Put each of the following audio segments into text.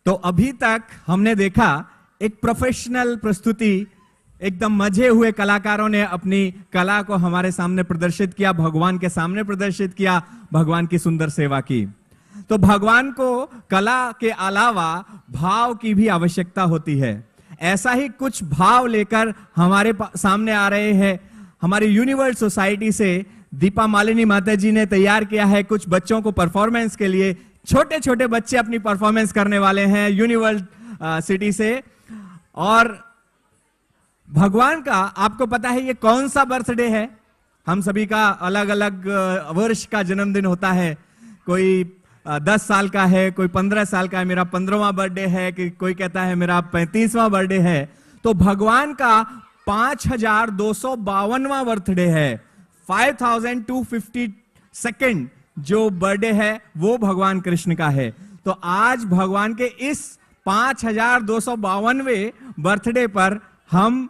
तो अभी तक हमने देखा एक प्रोफेशनल प्रस्तुति, एकदम मजे हुए कलाकारों ने अपनी कला को हमारे सामने प्रदर्शित किया, भगवान के सामने प्रदर्शित किया, भगवान की सुंदर सेवा की। तो भगवान को कला के अलावा भाव की भी आवश्यकता होती है। ऐसा ही कुछ भाव लेकर हमारे सामने आ रहे हैं। हमारी यूनिवर्स सोसाइटी से दीपा मालिनी माता जी ने तैयार किया है कुछ बच्चों को परफॉर्मेंस के लिए। छोटे छोटे बच्चे अपनी परफॉर्मेंस करने वाले हैं यूनिवर्स सिटी से। और भगवान का आपको पता है ये कौन सा बर्थडे है? हम सभी का अलग अलग वर्ष का जन्मदिन होता है। कोई 10 साल का है, कोई 15 साल का है, मेरा 15वां बर्थडे है, कि कोई कहता है मेरा 35वां बर्थडे है। तो भगवान का 5252वां बर्थडे है। 5252 जो बर्थडे है वो भगवान कृष्ण का है। तो आज भगवान के इस 5252वें बर्थडे पर हम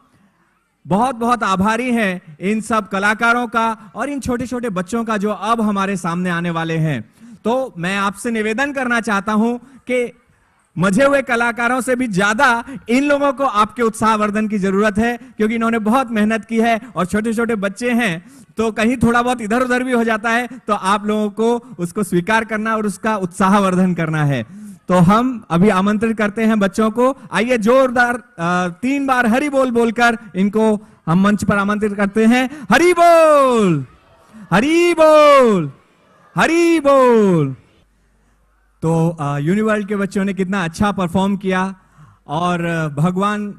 बहुत बहुत आभारी हैं इन सब कलाकारों का और इन छोटे छोटे बच्चों का जो अब हमारे सामने आने वाले हैं। तो मैं आपसे निवेदन करना चाहता हूं कि मजे हुए कलाकारों से भी ज्यादा इन लोगों को आपके उत्साहवर्धन की जरूरत है, क्योंकि इन्होंने बहुत मेहनत की है और छोटे छोटे बच्चे हैं तो कहीं थोड़ा बहुत इधर उधर भी हो जाता है, तो आप लोगों को उसको स्वीकार करना और उसका उत्साहवर्धन करना है। तो हम अभी आमंत्रित करते हैं बच्चों को। आइए जोरदार 3 बार हरि बोल बोलकर इनको हम मंच पर आमंत्रित करते हैं। हरि बोल, हरि बोल, हरि बोल। तो यूनिवर्ल्ड के बच्चों ने कितना अच्छा परफॉर्म किया और भगवान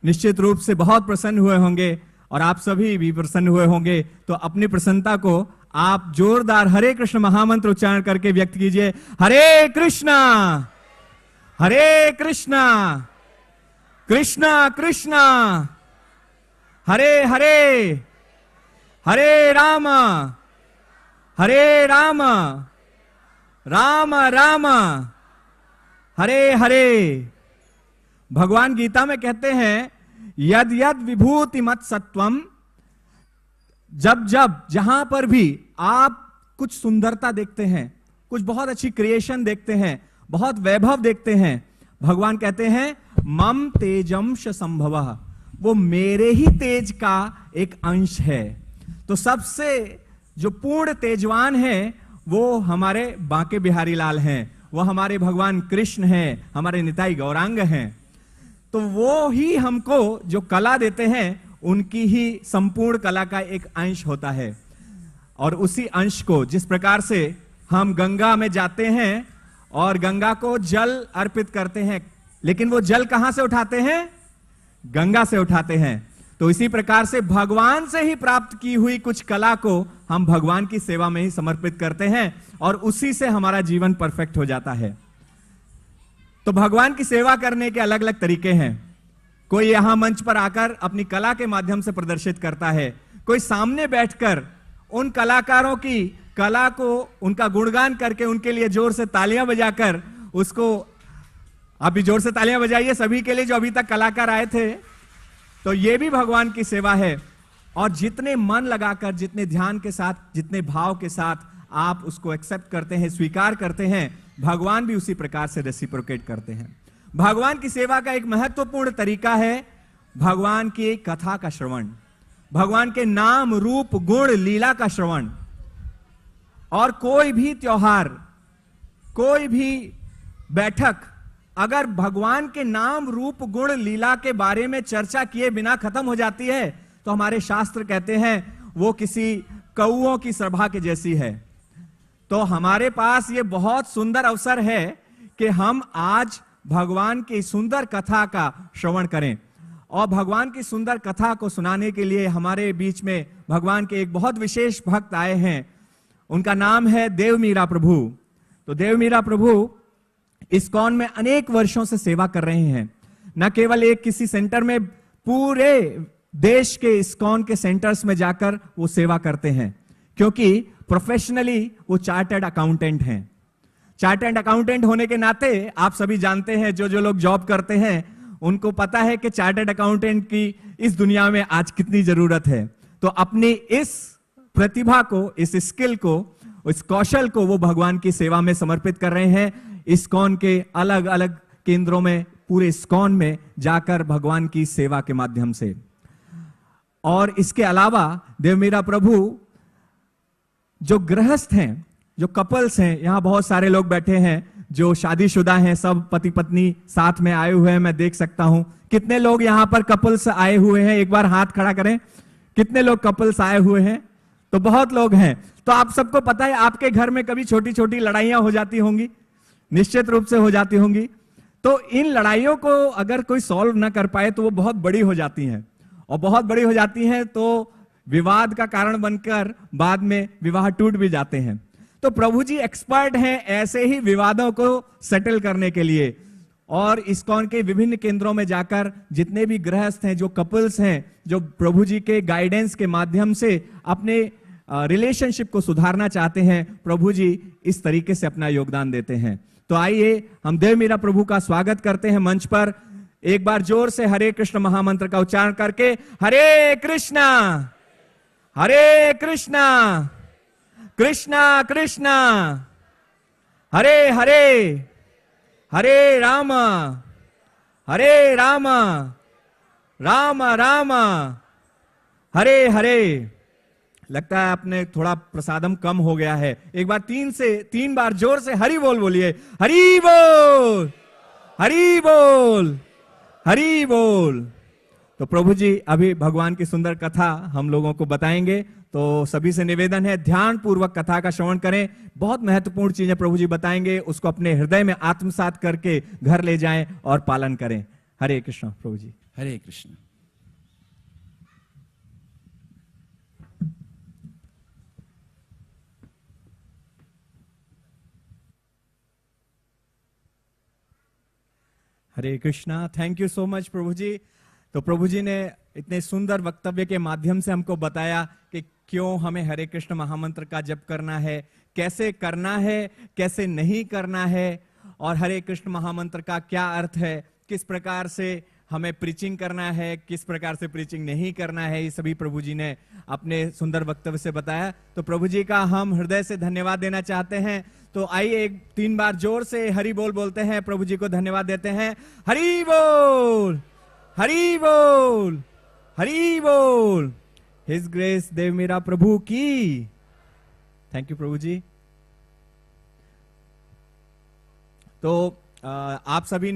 निश्चित रूप से बहुत प्रसन्न हुए होंगे और आप सभी भी प्रसन्न हुए होंगे। तो अपनी प्रसन्नता को आप जोरदार हरे कृष्ण महामंत्र उच्चारण करके व्यक्त कीजिए। हरे कृष्णा, हरे कृष्णा, कृष्णा कृष्णा हरे हरे, हरे राम, हरे राम, राम राम हरे हरे। भगवान गीता में कहते हैं यद यद विभूति मत सत्वम, जब जब जहां पर भी आप कुछ सुंदरता देखते हैं, कुछ बहुत अच्छी क्रिएशन देखते हैं, बहुत वैभव देखते हैं, भगवान कहते हैं मम तेजंश संभवः, वो मेरे ही तेज का एक अंश है। तो सबसे जो पूर्ण तेजवान है वो हमारे बांके बिहारी लाल हैं, वो हमारे भगवान कृष्ण हैं, हमारे निताई गौरांग हैं। तो वो ही हमको जो कला देते हैं उनकी ही संपूर्ण कला का एक अंश होता है। और उसी अंश को जिस प्रकार से हम गंगा में जाते हैं और गंगा को जल अर्पित करते हैं, लेकिन वो जल कहां से उठाते हैं? गंगा से उठाते हैं। तो इसी प्रकार से भगवान से ही प्राप्त की हुई कुछ कला को हम भगवान की सेवा में ही समर्पित करते हैं और उसी से हमारा जीवन परफेक्ट हो जाता है। तो भगवान की सेवा करने के अलग अलग तरीके हैं। कोई यहां मंच पर आकर अपनी कला के माध्यम से प्रदर्शित करता है, कोई सामने बैठकर उन कलाकारों की कला को, उनका गुणगान करके उनके लिए जोर से तालियां बजाकर उसको, आप भी जोर से तालियां बजाइए सभी के लिए जो अभी तक कलाकार आए थे। तो ये भी भगवान की सेवा है। और जितने मन लगाकर, जितने ध्यान के साथ, जितने भाव के साथ आप उसको एक्सेप्ट करते हैं, स्वीकार करते हैं, भगवान भी उसी प्रकार से रेसिप्रोकेट करते हैं। भगवान की सेवा का एक महत्वपूर्ण तरीका है भगवान की कथा का श्रवण, भगवान के नाम रूप गुण लीला का श्रवण। और कोई भी त्योहार, कोई भी बैठक अगर भगवान के नाम रूप गुण लीला के बारे में चर्चा किए बिना खत्म हो जाती है तो हमारे शास्त्र कहते हैं वो किसी कौओं की सभा के जैसी है। तो हमारे पास ये बहुत सुंदर अवसर है कि हम आज भगवान की सुंदर कथा का श्रवण करें। और भगवान की सुंदर कथा को सुनाने के लिए हमारे बीच में भगवान के एक बहुत विशेष भक्त आए हैं। उनका नाम है देव मीरा प्रभु। तो देव मीरा प्रभु इस्कॉन में अनेक वर्षों से सेवा कर रहे हैं। न केवल एक किसी सेंटर में, पूरे देश के इस्कॉन के सेंटर्स में जाकर वो सेवा करते हैं, क्योंकि प्रोफेशनली वो चार्टर्ड अकाउंटेंट हैं। चार्टर्ड अकाउंटेंट होने के नाते आप सभी जानते हैं, जो जो लोग जॉब करते हैं उनको पता है कि चार्टर्ड अकाउंटेंट की इस दुनिया में आज कितनी जरूरत है। तो अपनी इस प्रतिभा को, इस स्किल को, इस कौशल को वो भगवान की सेवा में समर्पित कर रहे हैं। इस्कॉन के अलग अलग केंद्रों में, पूरे इस्कॉन में जाकर भगवान की सेवा के माध्यम से। और इसके अलावा देव मेरा प्रभु जो गृहस्थ हैं, जो कपल्स हैं, यहां बहुत सारे लोग बैठे हैं जो शादीशुदा हैं, सब पति पत्नी साथ में आए हुए हैं, मैं देख सकता हूं। कितने लोग यहां पर कपल्स आए हुए हैं, एक बार हाथ खड़ा करें। कितने लोग कपल्स आए हुए हैं? तो बहुत लोग हैं। तो आप सबको पता है आपके घर में कभी छोटी छोटी लड़ाइयां हो जाती होंगी, निश्चित रूप से हो जाती होंगी। तो इन लड़ाइयों को अगर कोई सॉल्व ना कर पाए तो वो बहुत बड़ी हो जाती हैं, और बहुत बड़ी हो जाती हैं तो विवाद का कारण बनकर बाद में विवाह टूट भी जाते हैं। तो प्रभु जी एक्सपर्ट हैं ऐसे ही विवादों को सेटल करने के लिए, और इस्कॉन के विभिन्न केंद्रों में जाकर जितने भी गृहस्थ हैं, जो कपल्स हैं, जो प्रभु जी के गाइडेंस के माध्यम से अपने रिलेशनशिप को सुधारना चाहते हैं, प्रभु जी इस तरीके से अपना योगदान देते हैं। तो आइए हम देव मेरा प्रभु का स्वागत करते हैं मंच पर। एक बार जोर से हरे कृष्ण महामंत्र का उच्चारण करके, हरे कृष्णा हरे कृष्णा कृष्णा कृष्णा हरे हरे, हरे राम राम राम हरे हरे। लगता है आपने थोड़ा प्रसादम कम हो गया है। एक बार 3 बार जोर से हरि बोल बोलिए। हरि बोल, हरि बोल, हरि बोल। तो प्रभु जी अभी भगवान की सुंदर कथा हम लोगों को बताएंगे, तो सभी से निवेदन है ध्यान पूर्वक कथा का श्रवण करें। बहुत महत्वपूर्ण चीजें प्रभु जी बताएंगे, उसको अपने हृदय में आत्मसात करके घर ले जाएं और पालन करें। हरे कृष्ण प्रभु जी। Hare Krishna. Hare Krishna. Thank you so much प्रभु जी। तो प्रभु जी ने इतने सुंदर वक्तव्य के माध्यम से हमको बताया कि क्यों हमें हरे कृष्ण महामंत्र का जप करना है, कैसे करना है, कैसे नहीं करना है, और हरे कृष्ण महामंत्र का क्या अर्थ है, किस प्रकार से हमें प्रीचिंग करना है, किस प्रकार से प्रीचिंग नहीं करना है, ये सभी प्रभु जी ने अपने सुंदर वक्तव्य से बताया। तो प्रभु जी का हम हृदय से धन्यवाद देना चाहते हैं। तो आइए 3 बार जोर से हरि बोल बोलते हैं, प्रभु जी को धन्यवाद देते हैं। हरि बोल, हरि बोल, हरि बोल। हिज ग्रेस देव मेरा प्रभु की। थैंक यू प्रभु जी। तो आप सभी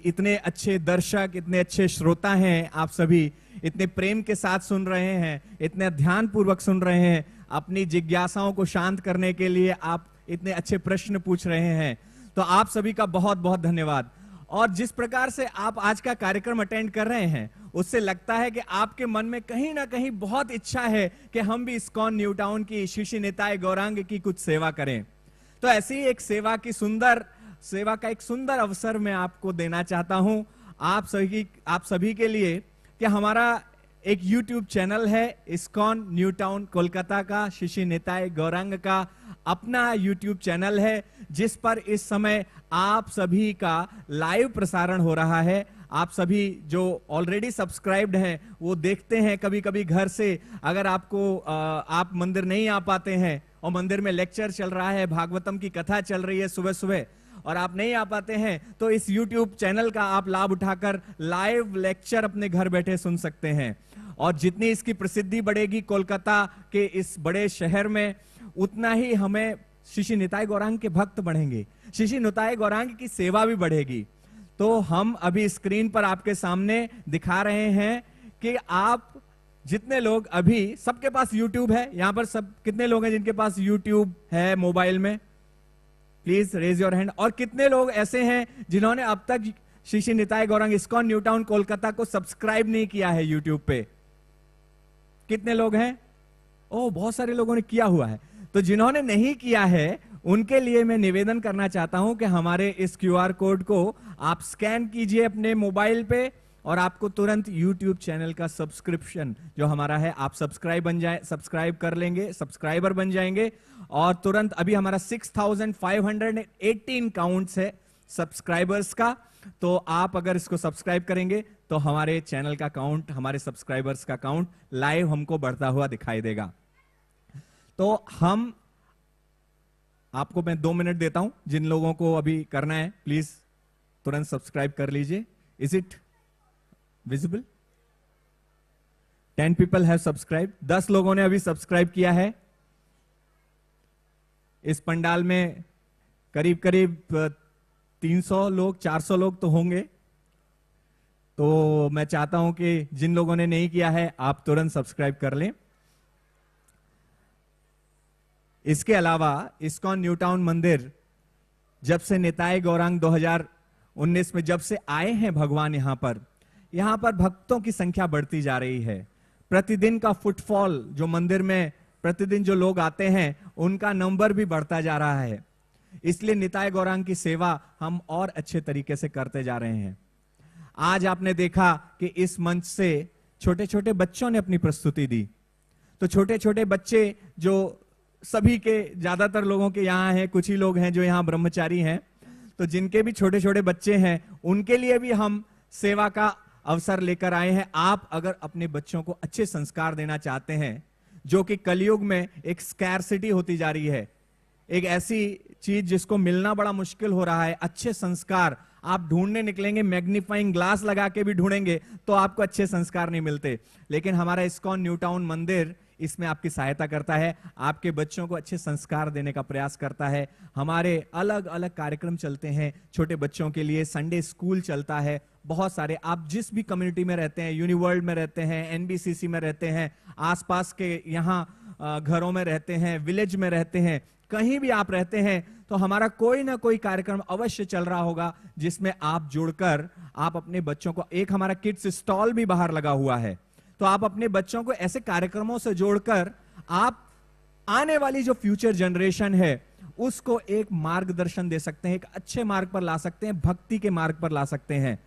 इतने अच्छे दर्शक, इतने अच्छे श्रोता हैं, आप सभी इतने प्रेम के साथ सुन रहे हैं, इतने ध्यान पूर्वक सुन रहे हैं, अपनी जिज्ञासाओं को शांत करने के लिए आप इतने अच्छे प्रश्न पूछ रहे हैं। तो आप सभी का बहुत बहुत धन्यवाद। और जिस प्रकार से आप आज का कार्यक्रम अटेंड कर रहे हैं, उससे लगता है कि आपके मन में कहीं ना कहीं बहुत इच्छा है कि हम भी इस्कॉन न्यू टाउन की शिशि निताय गौरांग की कुछ सेवा करें। तो ऐसी ही एक सेवा का एक सुंदर अवसर मैं आपको देना चाहता हूं आप सभी के लिए, कि हमारा एक YouTube चैनल है इस्कॉन न्यू टाउन कोलकाता का, शिशि निताय गौरांग का अपना YouTube चैनल है, जिस पर इस समय आप सभी का लाइव प्रसारण हो रहा है। आप सभी जो ऑलरेडी सब्सक्राइब्ड हैं वो देखते हैं कभी कभी घर से। अगर आप मंदिर नहीं आ पाते हैं और मंदिर में लेक्चर चल रहा है, भागवतम की कथा चल रही है सुबह सुबह, और आप नहीं आ पाते हैं, तो इस YouTube चैनल का आप लाभ उठाकर लाइव लेक्चर अपने घर बैठे सुन सकते हैं। और जितनी इसकी प्रसिद्धि बढ़ेगी कोलकाता के इस बड़े शहर में, उतना ही हमें शिशि निताय गौरांग के भक्त बढ़ेंगे, शिशि निताय गौरांग की सेवा भी बढ़ेगी। तो हम अभी स्क्रीन पर आपके सामने दिखा रहे हैं कि आप जितने लोग अभी, सबके पास YouTube है यहां पर, सब कितने लोग हैं जिनके पास YouTube है मोबाइल में? Please raise your hand. और कितने लोग ऐसे हैं जिन्होंने अब तक शिशि Nitai Gauranga ISKCON New Town Kolkata को सब्सक्राइब नहीं किया है YouTube पे? कितने लोग हैं? ओह, बहुत सारे लोगों ने किया हुआ है। तो जिन्होंने नहीं किया है उनके लिए मैं निवेदन करना चाहता हूं कि हमारे इस QR कोड को आप स्कैन कीजिए अपने मोबाइल पे, और आपको तुरंत YouTube चैनल का सब्सक्रिप्शन जो हमारा है, आप सब्सक्राइब कर लेंगे, सब्सक्राइबर बन जाएंगे। और तुरंत अभी हमारा 6518 काउंट्स है सब्सक्राइबर्स का। तो आप अगर इसको सब्सक्राइब करेंगे तो हमारे चैनल का काउंट, हमारे सब्सक्राइबर्स का काउंट लाइव हमको बढ़ता हुआ दिखाई देगा। तो आपको मैं 2 मिनट देता हूं, जिन लोगों को अभी करना है प्लीज तुरंत सब्सक्राइब कर लीजिए। Is it visible? 10 people have subscribed। 10 लोगों ने अभी सब्सक्राइब किया है। इस पंडाल में करीब करीब 300 लोग 400 लोग तो होंगे। तो मैं चाहता हूं कि जिन लोगों ने नहीं किया है आप तुरंत सब्सक्राइब कर लें। इसके अलावा इस्कॉन न्यू टाउन मंदिर जब से निताई गौरांग 2019 में जब से आए हैं भगवान यहां पर भक्तों की संख्या बढ़ती जा रही है। प्रतिदिन का फुटफॉल जो मंदिर में प्रतिदिन जो लोग आते हैं उनका नंबर भी बढ़ता जा रहा है। इसलिए निताई गौरांग की सेवा हम और अच्छे तरीके से करते जा रहे हैं। आज आपने देखा कि इस मंच से छोटे छोटे बच्चों ने अपनी प्रस्तुति दी। तो छोटे छोटे बच्चे जो सभी के ज्यादातर लोगों के यहाँ हैं, कुछ ही लोग हैं जो यहाँ ब्रह्मचारी हैं, तो जिनके भी छोटे छोटे बच्चे हैं उनके लिए भी हम सेवा का अवसर लेकर आए हैं। आप अगर अपने बच्चों को अच्छे संस्कार देना चाहते हैं, जो कि कलयुग में एक स्कैरसिटी होती जा रही है, एक ऐसी चीज जिसको मिलना बड़ा मुश्किल हो रहा है, अच्छे संस्कार आप ढूंढने निकलेंगे, मैग्नीफाइंग ग्लास लगा के भी ढूंढेंगे तो आपको अच्छे संस्कार नहीं मिलते। लेकिन हमारा इस्कॉन न्यू टाउन मंदिर इसमें आपकी सहायता करता है, आपके बच्चों को अच्छे संस्कार देने का प्रयास करता है। हमारे अलग अलग कार्यक्रम चलते हैं छोटे बच्चों के लिए, संडे स्कूल चलता है, बहुत सारे। आप जिस भी कम्युनिटी में रहते हैं, यूनिवर्ल्ड में रहते हैं, एनबीसीसी में रहते हैं, आसपास के यहाँ घरों में रहते हैं, विलेज में रहते हैं, कहीं भी आप रहते हैं, तो हमारा कोई ना कोई कार्यक्रम अवश्य चल रहा होगा जिसमें आप जुड़कर आप अपने बच्चों को, एक हमारा किड्स स्टॉल भी बाहर लगा हुआ है, तो आप अपने बच्चों को ऐसे कार्यक्रमों से जोड़कर आप आने वाली जो फ्यूचर जनरेशन है उसको एक मार्गदर्शन दे सकते हैं, एक अच्छे मार्ग पर ला सकते हैं, भक्ति के मार्ग पर ला सकते हैं।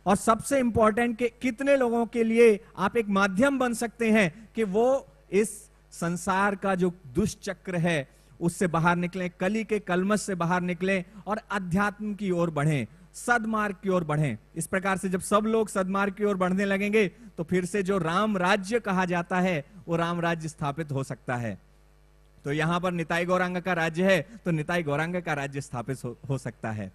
और सबसे इंपॉर्टेंट कि कितने लोगों के लिए आप एक माध्यम बन सकते हैं कि वो इस संसार का जो दुष्चक्र है उससे बाहर निकलें, कली के कलमश से बाहर निकलें और अध्यात्म की ओर बढ़ें, सदमार्ग की ओर बढ़ें। इस प्रकार से जब सब लोग सदमार्ग की ओर बढ़ने लगेंगे तो फिर से जो राम राज्य कहा जाता है वो राम राज्य स्थापित हो सकता है। तो यहां पर निताई गौरांग का राज्य है तो निताई गौरांग का राज्य स्थापित हो सकता है।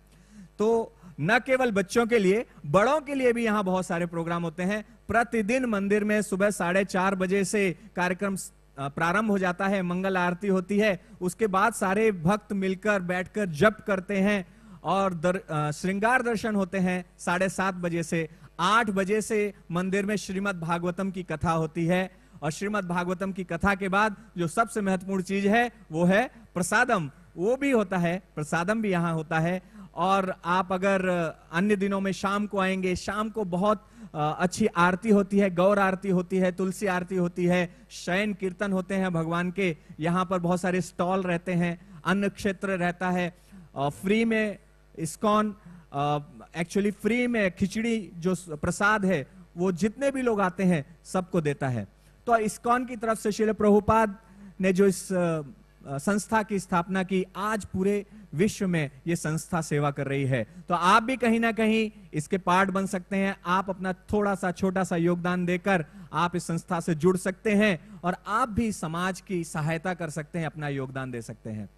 तो न केवल बच्चों के लिए, बड़ों के लिए भी यहां बहुत सारे प्रोग्राम होते हैं। प्रतिदिन मंदिर में सुबह 4:30 बजे से कार्यक्रम प्रारंभ हो जाता है, मंगल आरती होती है, उसके बाद सारे भक्त मिलकर बैठकर जप करते हैं और श्रृंगार दर्शन होते हैं 7:30 बजे से। 8 बजे से मंदिर में श्रीमद् भागवतम की कथा होती है और श्रीमद् भागवतम की कथा के बाद जो सबसे महत्वपूर्ण चीज है वो है प्रसादम, वो भी होता है, प्रसादम भी यहाँ होता है। और आप अगर अन्य दिनों में शाम को आएंगे, शाम को बहुत अच्छी आरती होती है, गौर आरती होती है, तुलसी आरती होती है, शयन कीर्तन होते हैं भगवान के। यहाँ पर बहुत सारे स्टॉल रहते हैं, अन्न क्षेत्र रहता है, फ्री में इस्कॉन एक्चुअली फ्री में खिचड़ी जो प्रसाद है वो जितने भी लोग आते हैं सबको देता है। तो इस्कॉन की तरफ से श्रील प्रभुपाद ने जो इस संस्था की स्थापना की, आज पूरे विश्व में ये संस्था सेवा कर रही है। तो आप भी कहीं ना कहीं इसके पार्ट बन सकते हैं। आप अपना थोड़ा सा छोटा सा योगदान देकर आप इस संस्था से जुड़ सकते हैं और आप भी समाज की सहायता कर सकते हैं, अपना योगदान दे सकते हैं।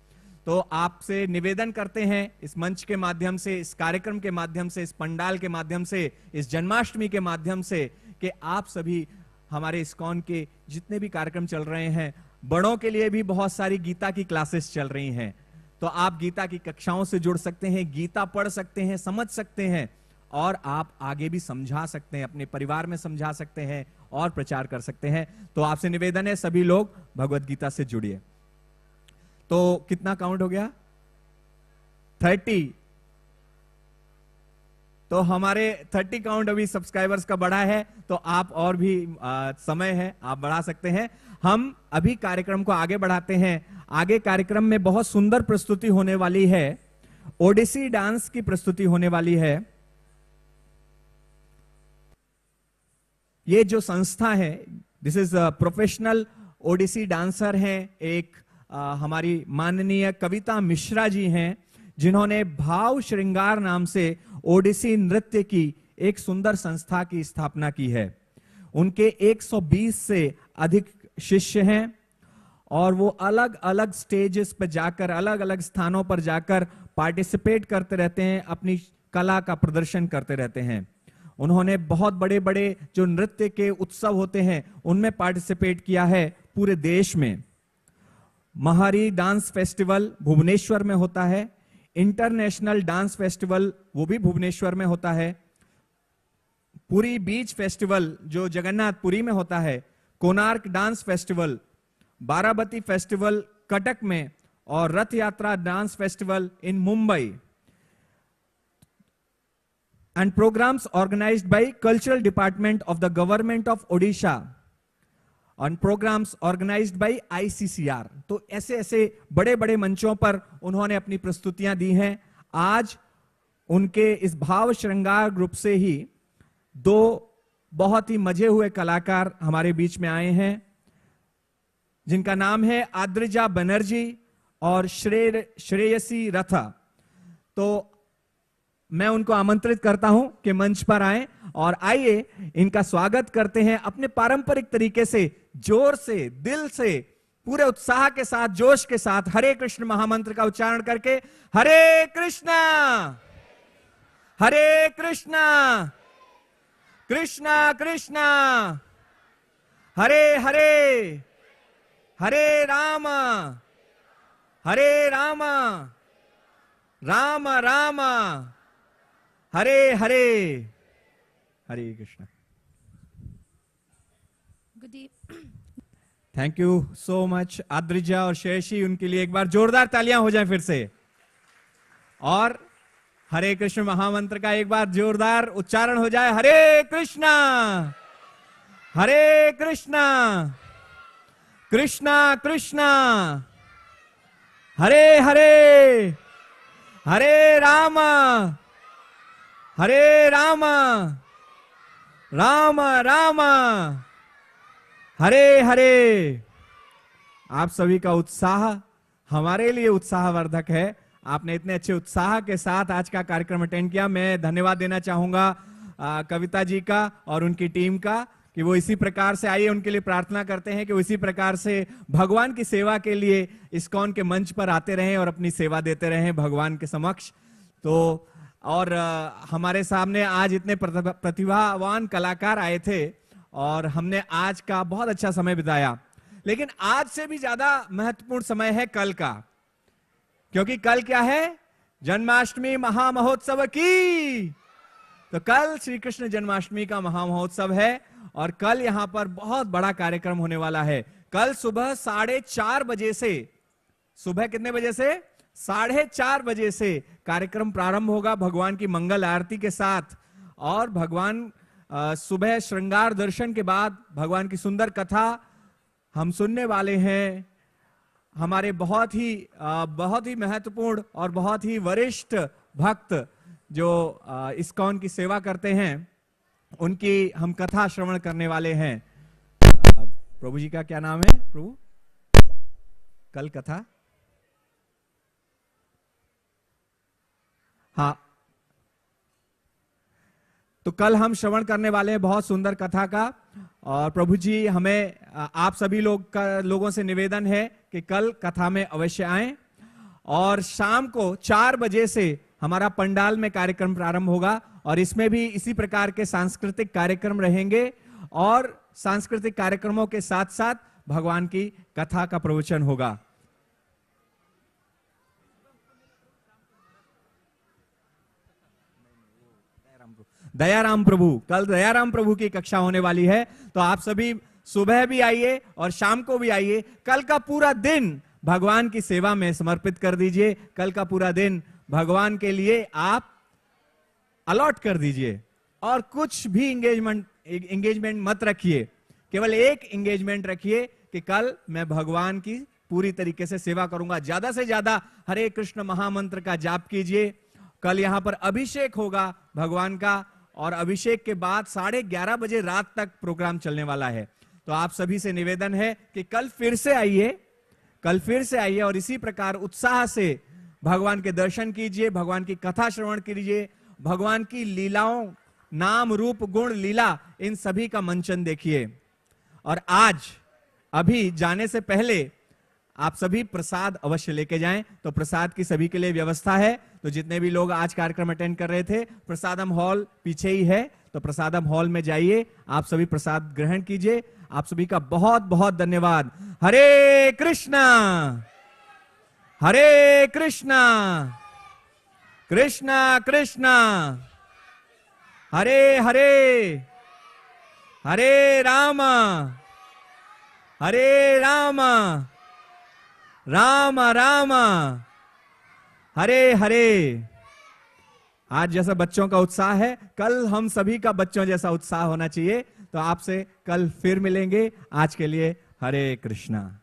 तो आपसे निवेदन करते हैं इस मंच के माध्यम से, इस कार्यक्रम के माध्यम से, इस पंडाल के माध्यम से, इस जन्माष्टमी के माध्यम से कि आप सभी हमारे इस्कॉन के जितने भी कार्यक्रम चल रहे हैं, बड़ों के लिए भी बहुत सारी गीता की क्लासेस चल रही हैं, तो आप गीता की कक्षाओं से जुड़ सकते हैं, गीता पढ़ सकते हैं, समझ सकते हैं और आप आगे भी समझा सकते हैं, अपने परिवार में समझा सकते हैं और प्रचार कर सकते हैं। तो आपसे निवेदन है सभी लोग भगवत गीता से जुड़िए। तो कितना काउंट हो गया? 30। तो हमारे 30 काउंट अभी सब्सक्राइबर्स का बढ़ा है, तो आप और भी समय है, आप बढ़ा सकते हैं। हम अभी कार्यक्रम को आगे बढ़ाते हैं। आगे कार्यक्रम में बहुत सुंदर प्रस्तुति होने वाली है, ओडिसी डांस की प्रस्तुति होने वाली है। ये जो संस्था है, this is professional Odissi dancer हैं, एक हमारी माननीय कविता मिश्रा जी हैं, जिन्होंने भाव श्रृंगार नाम से ओडिसी नृत्य की एक सुंदर संस्था की स्थापना की है। उनके 120 से अधिक शिष्य हैं और वो अलग अलग स्टेजेस पर जाकर, अलग अलग स्थानों पर जाकर पार्टिसिपेट करते रहते हैं, अपनी कला का प्रदर्शन करते रहते हैं। उन्होंने बहुत बड़े बड़े जो नृत्य के उत्सव होते हैं उनमें पार्टिसिपेट किया है पूरे देश में। महारी डांस फेस्टिवल भुवनेश्वर में होता है, इंटरनेशनल डांस फेस्टिवल वो भी भुवनेश्वर में होता है, पुरी बीच फेस्टिवल जो जगन्नाथपुरी में होता है, Konark dance festival, Barabati festival Cuttack में, और Rath Yatra dance festival in Mumbai. And programs organized by cultural department of the government of Odisha और प्रोग्राम्स ऑर्गेनाइज्ड बाय आईसीसीआर। तो ऐसे ऐसे बड़े बड़े मंचों पर उन्होंने अपनी प्रस्तुतियां दी हैं। आज उनके इस भाव श्रृंगार ग्रुप से ही दो बहुत ही मजे हुए कलाकार हमारे बीच में आए हैं, जिनका नाम है आद्रिजा बनर्जी और श्रेयसी रथा। तो मैं उनको आमंत्रित करता हूं कि मंच पर आएं और आइए इनका स्वागत करते हैं अपने पारंपरिक तरीके से, जोर से, दिल से, पूरे उत्साह के साथ, जोश के साथ हरे कृष्ण महामंत्र का उच्चारण करके। Hare Krishna Hare Krishna Krishna Krishna Hare Hare, Hare Ram Ram Ram Hare Hare. Hare Krishna. Thank you so much Adrija और शेषी, उनके लिए एक बार जोरदार तालियां हो जाएं फिर से। और हरे कृष्ण महामंत्र का एक बार जोरदार उच्चारण हो जाए। हरे कृष्णा कृष्णा कृष्णा हरे हरे, हरे राम राम राम हरे हरे। आप सभी का उत्साह हमारे लिए उत्साहवर्धक है। आपने इतने अच्छे उत्साह के साथ आज का कार्यक्रम अटेंड किया। मैं धन्यवाद देना चाहूंगा कविता जी का और उनकी टीम का कि वो इसी प्रकार से आइए, उनके लिए प्रार्थना करते हैं कि वो इसी प्रकार से भगवान की सेवा के लिए इस्कॉन के मंच पर आते रहें और अपनी सेवा देते रहें भगवान के समक्ष। तो और हमारे सामने आज इतने प्रतिभावान कलाकार आए थे और हमने आज का बहुत अच्छा समय बिताया। लेकिन आज से भी ज्यादा महत्वपूर्ण समय है कल का, क्योंकि कल क्या है? जन्माष्टमी महामहोत्सव की। तो कल श्री कृष्ण जन्माष्टमी का महामहोत्सव है और कल यहां पर बहुत बड़ा कार्यक्रम होने वाला है। कल सुबह 4:30 बजे से, सुबह कितने बजे से? 4:30 बजे से कार्यक्रम प्रारंभ होगा भगवान की मंगल आरती के साथ। और भगवान सुबह श्रृंगार दर्शन के बाद भगवान की सुंदर कथा हम सुनने वाले हैं। हमारे बहुत ही महत्वपूर्ण और बहुत ही वरिष्ठ भक्त जो इस्कॉन की सेवा करते हैं, उनकी हम कथा श्रवण करने वाले हैं। प्रभु जी का क्या नाम है? प्रभु कल कथा, हाँ, तो कल हम श्रवण करने वाले हैं बहुत सुंदर कथा का। और प्रभु जी हमें आप सभी लोगों से निवेदन है कि कल कथा में अवश्य आएं। और शाम को 4 बजे से हमारा पंडाल में कार्यक्रम प्रारंभ होगा और इसमें भी इसी प्रकार के सांस्कृतिक कार्यक्रम रहेंगे और सांस्कृतिक कार्यक्रमों के साथ साथ भगवान की कथा का प्रवचन होगा। दयाराम प्रभु, कल दयाराम प्रभु की कक्षा होने वाली है। तो आप सभी सुबह भी आइए और शाम को भी आइए। कल का पूरा दिन भगवान की सेवा में समर्पित कर दीजिए। कल का पूरा दिन भगवान के लिए आप अलॉट कर दीजिए और कुछ भी एंगेजमेंट मत रखिए। केवल एक एंगेजमेंट रखिए कि कल मैं भगवान की पूरी तरीके से सेवा करूंगा। ज्यादा से ज्यादा हरे कृष्ण महामंत्र का जाप कीजिए। कल यहां पर अभिषेक होगा भगवान का और अभिषेक के बाद 11:30 बजे रात तक प्रोग्राम चलने वाला है। तो आप सभी से निवेदन है कि कल फिर से आइए और इसी प्रकार उत्साह से भगवान के दर्शन कीजिए, भगवान की कथा श्रवण कीजिए, भगवान की लीलाओं, नाम रूप गुण लीला, इन सभी का मंचन देखिए। और आज अभी जाने से पहले आप सभी प्रसाद अवश्य लेके जाएं। तो प्रसाद की सभी के लिए व्यवस्था है। तो जितने भी लोग आज कार्यक्रम अटेंड कर रहे थे, प्रसादम हॉल पीछे ही है, तो प्रसादम हॉल में जाइए, आप सभी प्रसाद ग्रहण कीजिए। आप सभी का बहुत बहुत धन्यवाद। हरे कृष्णा, हरे कृष्णा, कृष्णा कृष्णा, हरे हरे, हरे राम, हरे राम, राम राम, हरे हरे। आज जैसा बच्चों का उत्साह है, कल हम सभी का बच्चों जैसा उत्साह होना चाहिए। तो आपसे कल फिर मिलेंगे। आज के लिए हरे कृष्णा।